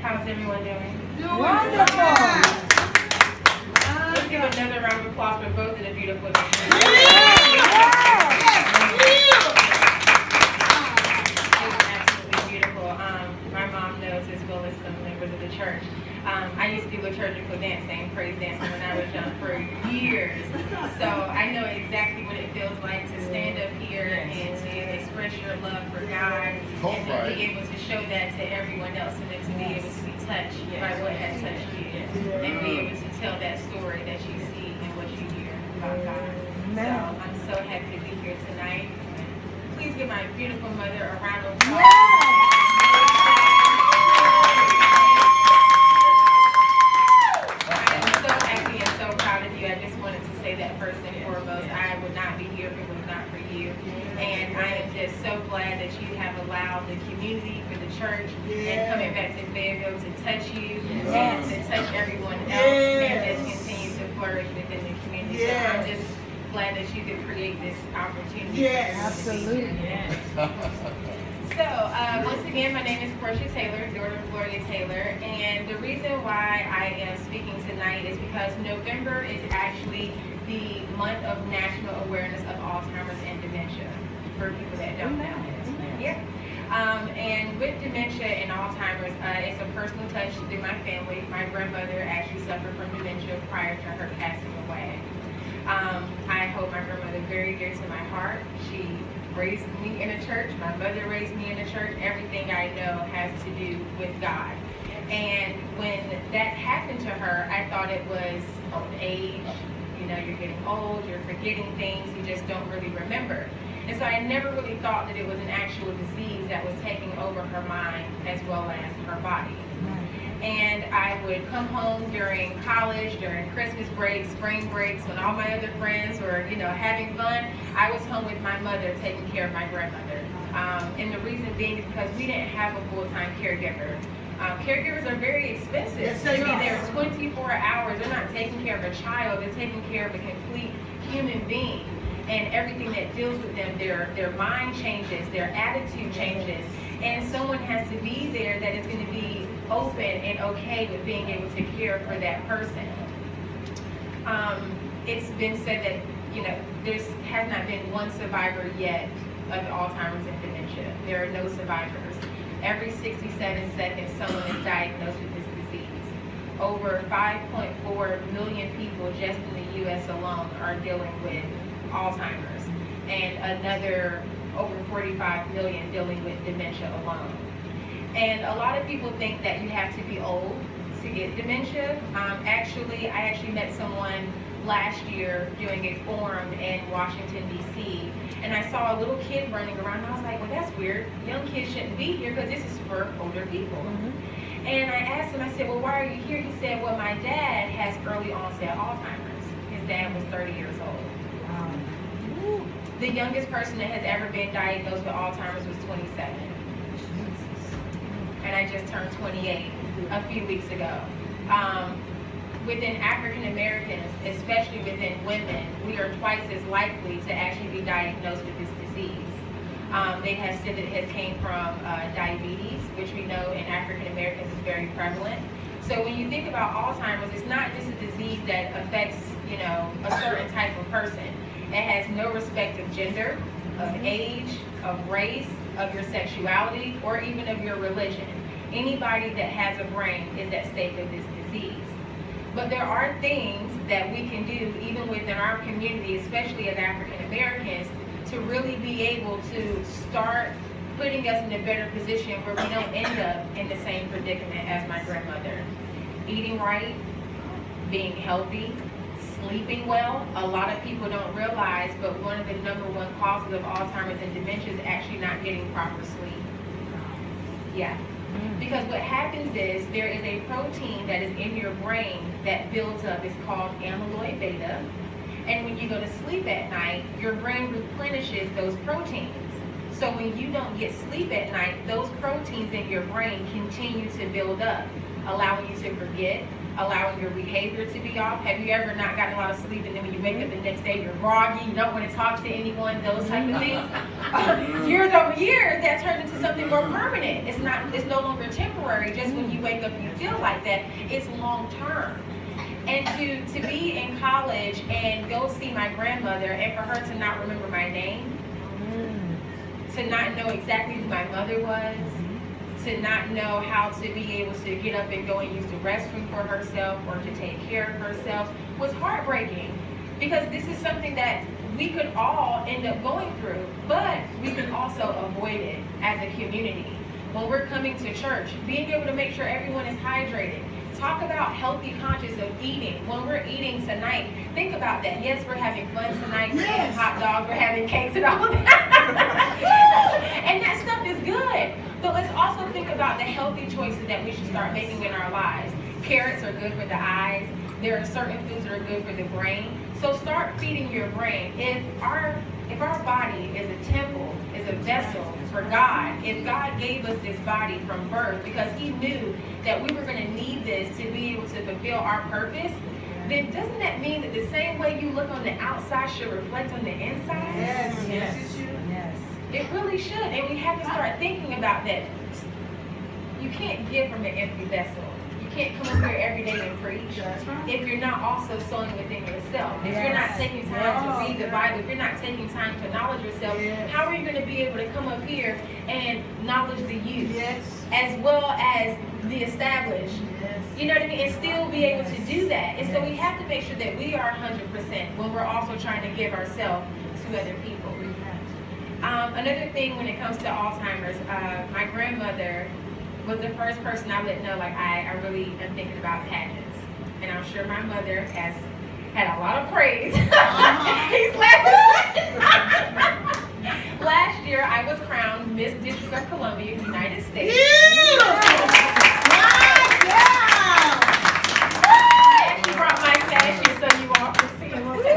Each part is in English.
How's everyone doing? Wonderful. Let's give another round of applause for both of the beautiful ladies. Absolutely beautiful. My mom knows as well as some members of the church. I used to do liturgical dancing, praise dancing when I was young for years. So I know exactly what it feels like to stand up here and to express your love for God and to be able to show that to everyone else and then to be able to be touched by what has touched you and be able to tell that story that you see and what you hear about God. So I'm so happy to be here tonight. Please give my beautiful mother a round of applause. I just wanted to say that first and foremost, I would not be here if it was not for you. And I am just so glad that you have allowed the community, for the church, and coming back to Fayetteville to touch you and to touch everyone else and just continue to flourish within the community. So I'm just glad that you could create this opportunity. Yes, absolutely. So, once again, my name is Porscha Taylor, daughter of Gloria Taylor, and the reason why I am speaking tonight is because November is actually the month of national awareness of Alzheimer's and dementia, for people that don't know. Yeah. And with dementia and Alzheimer's, it's a personal touch through my family. My grandmother actually suffered from dementia prior to her passing away. I hold my grandmother very dear to my heart. She raised me in a church. My mother raised me in a church. Everything I know has to do with God. And when that happened to her, I thought it was old age. You know, you're getting old, you're forgetting things, you just don't really remember. And so I never really thought that it was an actual disease that was taking over her mind as well as her body. And I would come home during college, during Christmas breaks, spring breaks, when all my other friends were, you know, having fun. I was home with my mother taking care of my grandmother. And the reason being is because we didn't have a full-time caregiver. Caregivers are very expensive. To be there 24 hours. They're not taking care of a child. They're taking care of a complete human being. And everything that deals with them, their mind changes, their attitude changes. And someone has to be there that is going to be open and okay with being able to care for that person. It's been said that, you know, there has not been one survivor yet of Alzheimer's and dementia. There are no survivors. Every 67 seconds, someone is diagnosed with this disease. Over 5.4 million people just in the U.S. alone are dealing with Alzheimer's, and another over 45 million dealing with dementia alone. And a lot of people think that you have to be old to get dementia. I actually met someone last year doing a forum in Washington, D.C., and I saw a little kid running around, and I was like, well, that's weird. Young kids shouldn't be here because this is for older people. And I asked him, I said, well, why are you here? He said, well, my dad has early onset Alzheimer's. His dad was 30 years old. The youngest person that has ever been diagnosed with Alzheimer's was 27. And I just turned 28 a few weeks ago. Within African Americans, especially within women, we are twice as likely to actually be diagnosed with this disease. They have said that it has came from diabetes, which we know in African Americans is very prevalent. So when you think about Alzheimer's, it's not just a disease that affects, you know, a certain type of person. It has no respect of gender, of age, of race, of your sexuality, or even of your religion. Anybody that has a brain is at stake with this disease. But there are things that we can do even within our community, especially as African Americans, to really be able to start putting us in a better position where we don't end up in the same predicament as my grandmother. Eating right, being healthy, sleeping well. A lot of people don't realize, but one of the #1 causes of Alzheimer's and dementia is actually not getting proper sleep. Yeah. Because what happens is there is a protein that is in your brain that builds up. It's called amyloid beta. And when you go to sleep at night, your brain replenishes those proteins. So when you don't get sleep at night, those proteins in your brain continue to build up, allowing you to forget, allowing your behavior to be off. Have you ever not gotten a lot of sleep and then when you wake up the next day you're groggy, you don't want to talk to anyone, those type of things? Years over years, that turns into something more permanent. It's no longer temporary. Just when you wake up you feel like that. It's long term. And to be in college and go see my grandmother and for her to not remember my name, to not know exactly who my mother was, to not know how to be able to get up and go and use the restroom for herself or to take care of herself was heartbreaking, because this is something that we could all end up going through, but we can also avoid it as a community. When we're coming to church, being able to make sure everyone is hydrated. Talk about healthy conscious of eating. When we're eating tonight, think about that. Yes, we're having fun tonight. We're having hot dogs, we're having cakes and all of that. And that stuff is good. But let's also think about the healthy choices that we should start making in our lives. Carrots are good for the eyes. There are certain foods that are good for the brain. So start feeding your brain. If our body is a temple, is a vessel for God, if God gave us this body from birth because he knew that we were going to need this to be able to fulfill our purpose, then doesn't that mean that the same way you look on the outside should reflect on the inside? Yes, yes, it should. Yes. It really should. And we have to start thinking about that. You can't give from an empty vessel. You can't come up here every day and preach if you're not also sowing within yourself. If you're not taking time to read the Bible, if you're not taking time to knowledge yourself, how are you going to be able to come up here and knowledge the youth as well as the established? You know what I mean? And still be able to do that. And so we have to make sure that we are 100% when we're also trying to give ourselves to other people. Another thing when it comes to Alzheimer's, my grandmother was the first person I let know, like, I really am thinking about pageants. And I'm sure my mother has had a lot of praise. He's laughing. Last year, I was crowned Miss District of Columbia, United States. I actually brought my sash here so you all can see a little bit.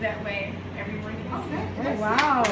That way everyone can see. Oh, wow.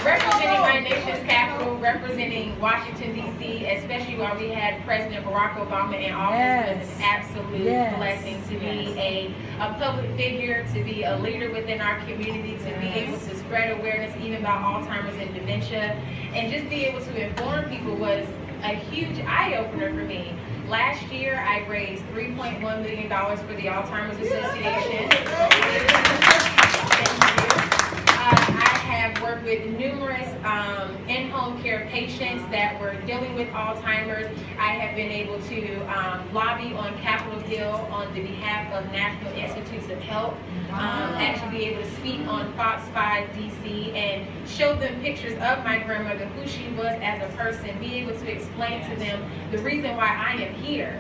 Representing my nation's capital, representing Washington, D.C., especially while we had President Barack Obama in office, was an absolute blessing to be a public figure, to be a leader within our community, to be able to spread awareness even about Alzheimer's and dementia, and just be able to inform people was a huge eye-opener for me. Last year, I raised $3.1 million for the Alzheimer's Association. I have worked with numerous in-home care patients that were dealing with Alzheimer's. I have been able to lobby on Capitol Hill on the behalf of National Institutes of Health, actually be able to speak on Fox 5 DC and show them pictures of my grandmother, who she was as a person, be able to explain to them the reason why I am here.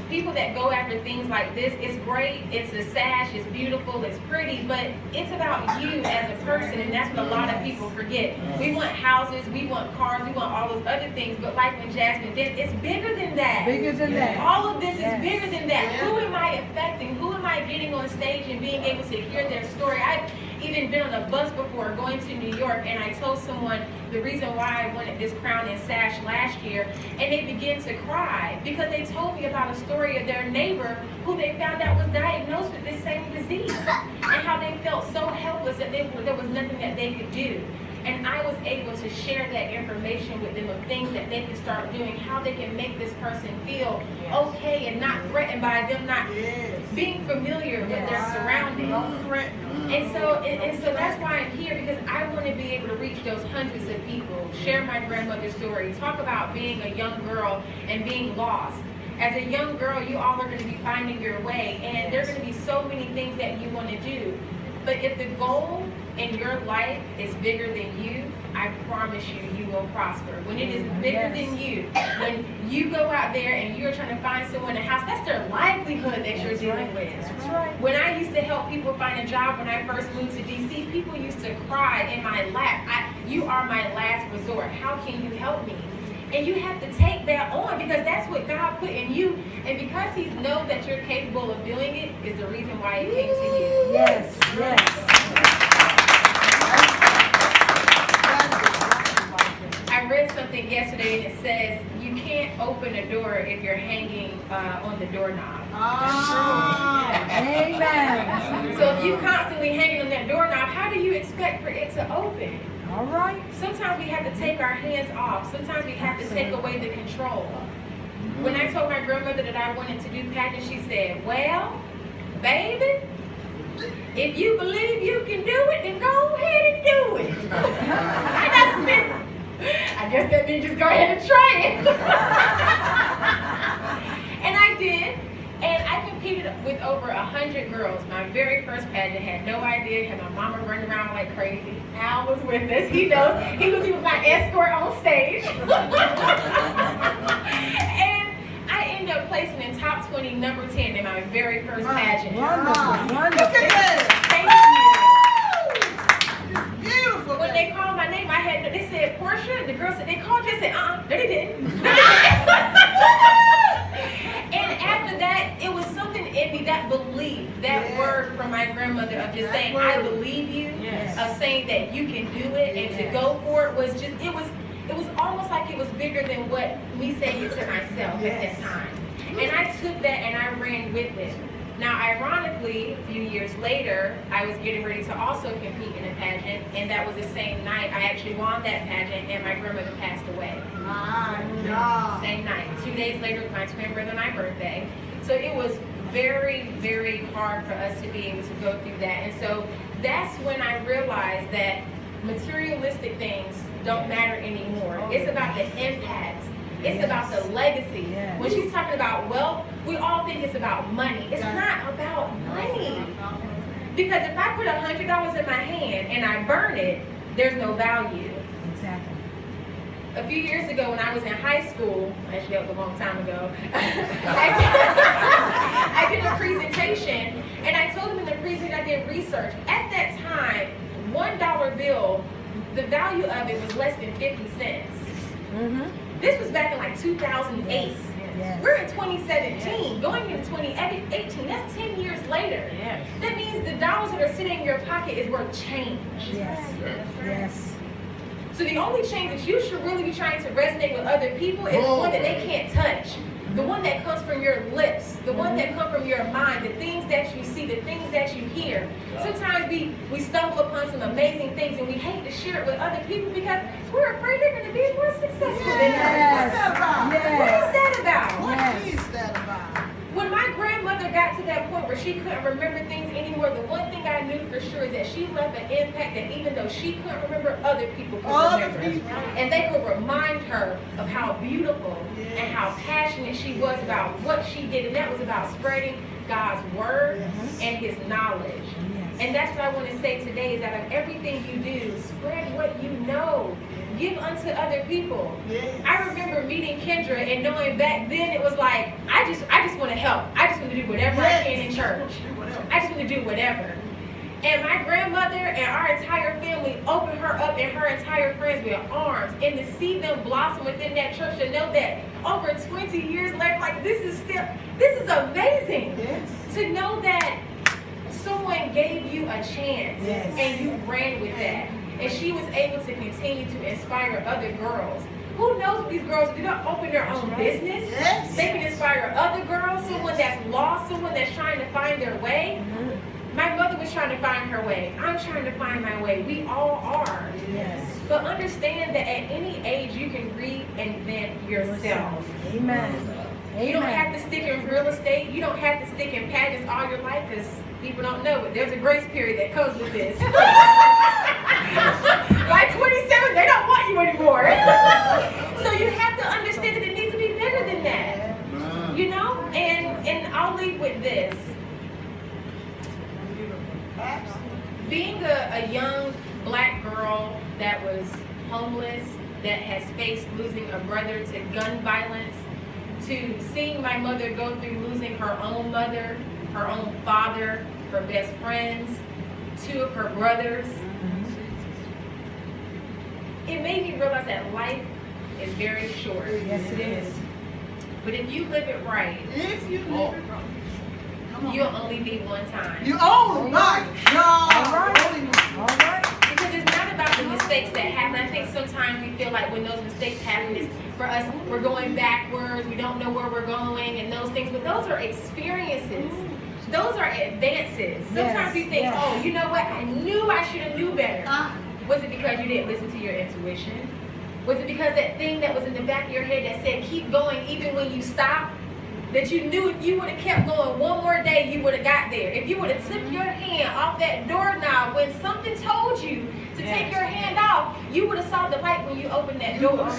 People that go after things like this, it's great, it's a sash, it's beautiful, it's pretty, but it's about you as a person, and that's what a lot of people forget. We want houses, we want cars, we want all those other things, but like when Jasmine did, it's bigger than that. Bigger than that. All of this is bigger than that. Who am I affecting? Who am I getting on stage and being able to hear their story? I've even been on a bus before going to New York, and I told someone the reason why I wanted this crown and sash last year, and they began to cry because they told me about a story of their neighbor who they found out was diagnosed with this same disease, and how they felt so helpless that there was nothing that they could do. And I was able to share that information with them of things that they can start doing, how they can make this person feel okay and not threatened by them not being familiar with their surroundings. And so that's why I'm here, because I want to be able to reach those hundreds of people, share my grandmother's story, talk about being a young girl and being lost. As a young girl, you all are going to be finding your way, and there are going to be so many things that you want to do. But if the goal in your life is bigger than you, I promise you, you will prosper. When it is bigger than you, when you go out there and you're trying to find someone in a house, that's their livelihood that you're dealing with. That's right. When I used to help people find a job when I first moved to DC, people used to cry in my lap. You are my last resort. How can you help me? And you have to take that on because that's what God put in you. And because He knows that you're capable of doing it is the reason why it came to you. Yes, yes. I read something yesterday and it says you can't open a door if you're hanging on the doorknob. Amen. So if you constantly hanging on that doorknob, how do you expect for it to open? All right. Sometimes we have to take our hands off. Sometimes we have to take away the control. When I told my grandmother that I wanted to do pageant, she said, well, baby, if you believe you can do it, then go ahead and do it. And I said, I guess that means just go ahead and try it. And I did. And I competed with over 100 girls. My very first pageant, had no idea, had my mama running around like crazy. Al was with us. He knows. He was even my escort on stage. And I ended up placing in top 20, number 10 in my very first pageant. Wonderful, wonderful. Look at that. Thank you. Beautiful. When they called my name, they said, Porscha. The girl said, they called you. I said, no, they didn't. And after that, it was something in me, that belief, that word from my grandmother of just saying, I believe you, of saying that you can do it and to go for it was just, it was almost like it was bigger than what me saying it to myself at that time. And I took that and I ran with it. Now, ironically, a few years later, I was getting ready to also compete in a pageant, and that was the same night. I actually won that pageant, and my grandmother passed away. My God. Same night. 2 days later was my twin brother and my birthday. So it was very, very hard for us to be able to go through that. And so that's when I realized that materialistic things don't matter anymore. It's about the impact. It's about the legacy. When she's talking about wealth, we all think it's about money. It's not about money. Because if I put $100 in my hand and I burn it, there's no value. Exactly. A few years ago when I was in high school, actually that was a long time ago, I did a presentation, and I told them in the presentation I did research. At that time, $1 bill, the value of it was less than 50 cents. This was back in like 2008. Yes. We're in 2017, going into 2018. That's 10 years later. That means the dollars that are sitting in your pocket is worth change. Yes. Yes. So the only change that you should really be trying to resonate with other people is the one that they can't touch. The one that comes from your lips, the one that comes from your mind, the things that you see, the things that you hear. Sometimes we stumble upon some amazing things and we hate to share it with other people because we're afraid they're going to be more successful than us. What is that about? What is that about? When my grandmother got to that point where she couldn't remember things anymore, the one thing I knew for sure is that she left an impact that even though she couldn't remember, other people could remember. And they could remind her of how beautiful and how passionate she was about what she did. And that was about spreading God's word and His knowledge. And that's what I want to say today is that of everything you do, spread what you know. Give unto other people. I remember meeting Kendra and knowing back then it was like, I just want to help. I just want to do whatever I can in church. I just want to do whatever. And my grandmother and our entire family opened her up and her entire friends with arms. And to see them blossom within that church, to know that over 20 years later, like this is amazing. To know that someone gave you a chance and you ran with that. And she was able to continue to inspire other girls. Who knows what these girls do? They don't open their own business. They can inspire other girls, someone that's lost, someone that's trying to find their way. My mother was trying to find her way. I'm trying to find my way. We all are. But understand that at any age you can reinvent yourself. Amen. You don't have to stick in real estate. You don't have to stick in pageants all your life because people don't know it. There's a grace period that comes with this. By 27, they don't want you anymore. So you have to understand that it needs to be bigger than that. You know? And I'll leave with this. Being a young black girl that was homeless, that has faced losing a brother to gun violence, to seeing my mother go through losing her own mother, her own father, her best friends, 2 of her brothers. It made me realize that life is very short. Yes, it is. But if you live it right, If you live it wrong. Come on. you'll only be one time. Oh my God. All right. All right. Because it's not about the mistakes that happen. I think sometimes we feel like when those mistakes happen, it's for us, we're going backwards, we don't know where we're going and those things, but those are experiences. Those are advances. Sometimes we think, oh, you know what, I knew I should have knew better. Was it because you didn't listen to your intuition? Was it because that thing that was in the back of your head that said keep going even when you stop? That you knew if you would have kept going one more day, you would have got there. If you would have took your hand off that doorknob when something told you to take your hand off, you would have saw the light when you opened that door.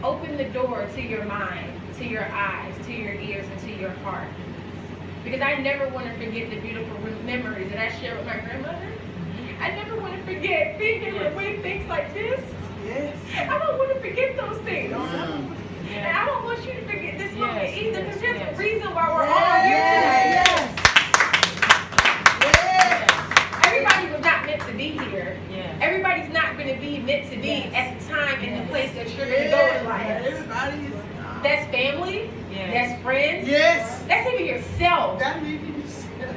Open the door to your mind, to your eyes, to your ears, and to your heart. Because I never want to forget the beautiful memories that I shared with my grandmother. I never want to forget being there with things like this. Yes. I don't want to forget those things. And I don't want you to forget this moment either, because there's a reason why we're all here today. Everybody was not meant to be here. Everybody's not going to be meant to be at the time and the place that you're going to go in life. Everybody is. That's family. That's friends. Yes. That's even yourself. That even yourself.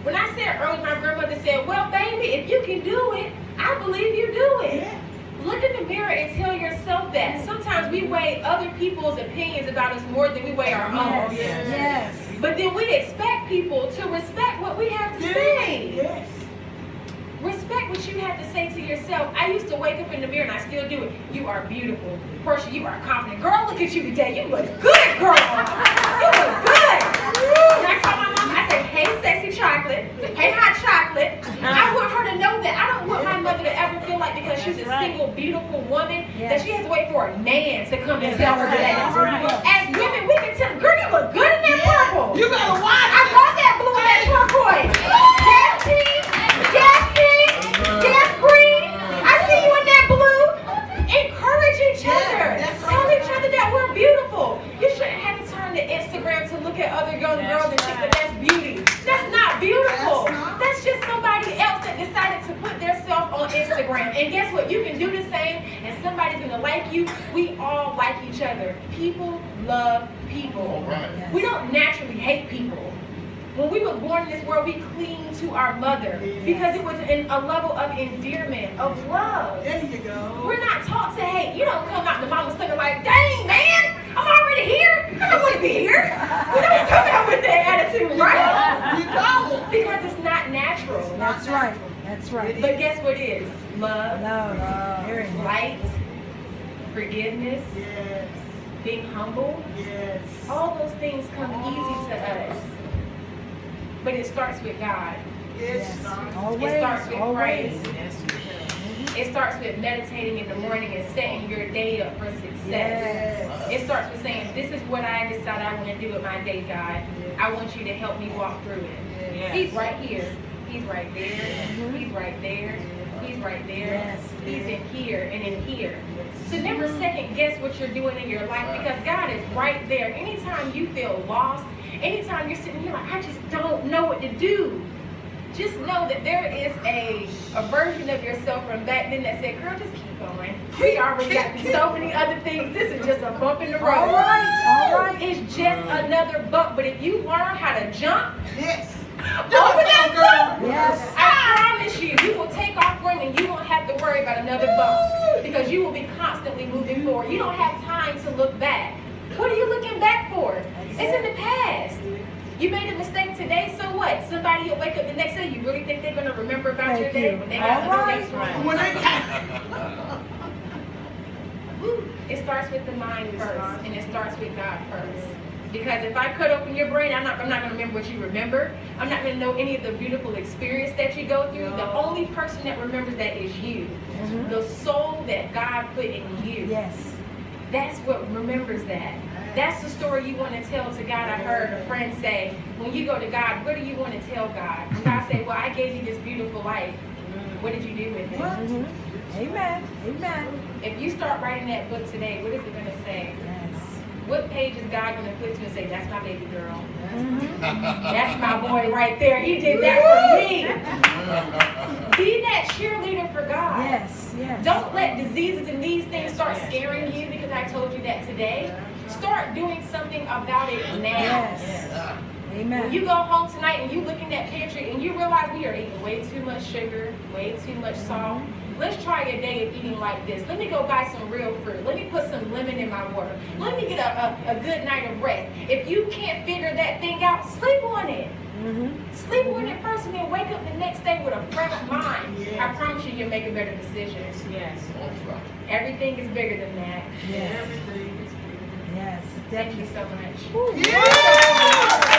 When I said earlier, my grandmother said, well, baby, if you can do it, I believe you do it. Yeah. Look in the mirror and tell yourself that. Sometimes we weigh other people's opinions about us more than we weigh our own. Yes. But then we expect people to respect what we have to say. Yes. Respect what you have to say to yourself. I used to wake up in the mirror, and I still do it. You are beautiful. Porscha, you are confident. Girl, look at you today. You look good, girl. You look good. And I tell my mom, I say, hey, sexy chocolate. Hey, hot chocolate. I want her to know that. I don't want my mother to ever feel like because she's a single, beautiful woman that she has to wait for a man to come and tell her that. As women, we can tell, girl, you look good in that purple. You better watch. I love that blue and that turquoise. Yes, team. Yes, team. Yes, green. I see you in that blue. Encourage each other. Tell each other that we're beautiful. You shouldn't have to turn to Instagram to look at other young girls and think that that's beauty. That's not beautiful. That's just somebody else that decided to put themselves on Instagram. And guess what? You can do the same and somebody's going to like you. We all like each other. People love people. We don't naturally hate people. When we were born in this world, we cling to our mother because it was a level of endearment, of love. There you go. We're not taught to hate. You don't come out the mama's stomach like, dang, man, I'm already here. I don't want to be here. We don't come out with that attitude, right? You don't. Because it's not natural. That's right. That's right. But guess what it is? Love, Very nice. light, forgiveness, Yes. being humble. Yes. All those things come easy to us. But it starts with God. Yes. Always. It starts with Always. praise. It starts with meditating in the morning and setting your day up for success. Yes. It starts with saying, this is what I decide I want to do with my day, God. I want you to help me walk through it. Yes. He's right here. He's right there. He's right there. He's right there. Yes. He's in here and in here. So never second guess what you're doing in your life because God is right there. Anytime you feel lost, anytime you're sitting here like, I just don't know what to do. Just know that there is a version of yourself from back then that said, girl, just keep going. We already got through so many other things. This is just a bump in the road. All right. It's just another bump. But if you learn how to jump, Yes. over that bump, Yes. I promise you, you will take off running and you won't have to worry about another bump because you will be constantly moving forward. You don't have time to look back. What are you looking back for? It's in the past. You made a mistake today, so what? Somebody will wake up the next day. You really think they're going to remember about your day when they got another day tomorrow? When they It starts with the mind first, and it starts with God first. Because if I cut open your brain, I'm not going to remember what you remember. I'm not going to know any of the beautiful experience that you go through. The only person that remembers that is you. The soul that God put in you. Yes. That's what remembers that. That's the story you want to tell to God. I heard a friend say, when you go to God, what do you want to tell God? And God say, well, I gave you this beautiful life. What did you do with it? Amen. Amen. If you start writing that book today, what is it going to say? Yes. What page is God going to flip to and say, that's my baby girl? Mhm. That's my boy right there. He did that for me. Be that cheerleader for God. Yes, yes. Don't let diseases and these things start scaring you because I told you that today. Start doing something about it now. Yes. When Amen. you go home tonight and you look in that pantry and you realize we are eating way too much sugar, way too much salt. Let's try a day of eating like this. Let me go buy some real fruit. Let me put some lemon in my water. Let me get a good night of rest. If you can't figure that thing out, sleep on it. Sleep on it first and then wake up the next day with a fresh mind. I promise you, you'll make a better decision. Yes. Everything is bigger than that. Yes. Everything is Yes. Thank you Definitely. so much. Yeah!